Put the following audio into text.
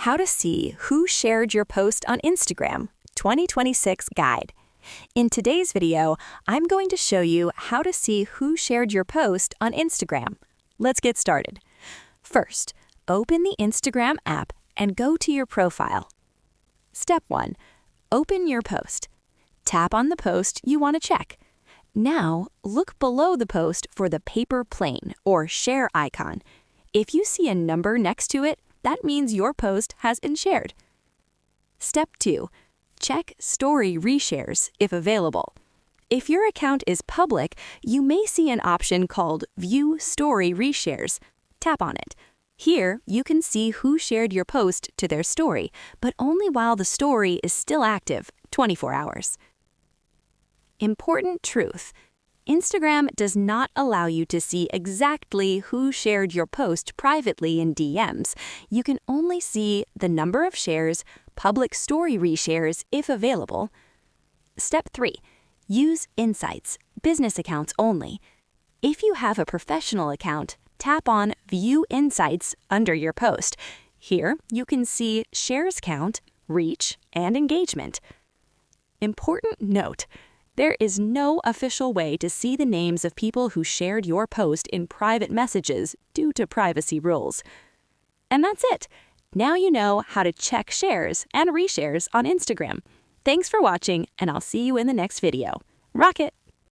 How to see who shared your post on Instagram 2026 guide. In today's video, I'm going to show you how to see who shared your post on Instagram. Let's get started. First, open the Instagram app and go to your profile. Step 1. Open your post. Tap on the post you want to check. Now, look below the post for the paper plane or share icon. If you see a number next to it, that means your post has been shared. Step 2. Check story reshares if available. If your account is public, you may see an option called View Story Reshares. Tap on it. Here, you can see who shared your post to their story, but only while the story is still active, 24 hours. Important truth. Instagram does not allow you to see exactly who shared your post privately in DMs. You can only see the number of shares, public story reshares if available. Step 3. Use Insights, business accounts only. If you have a professional account, tap on View Insights under your post. Here, you can see shares count, reach, and engagement. Important note. There is no official way to see the names of people who shared your post in private messages due to privacy rules. And that's it. Now you know how to check shares and reshares on Instagram. Thanks for watching, and I'll see you in the next video. Rock it!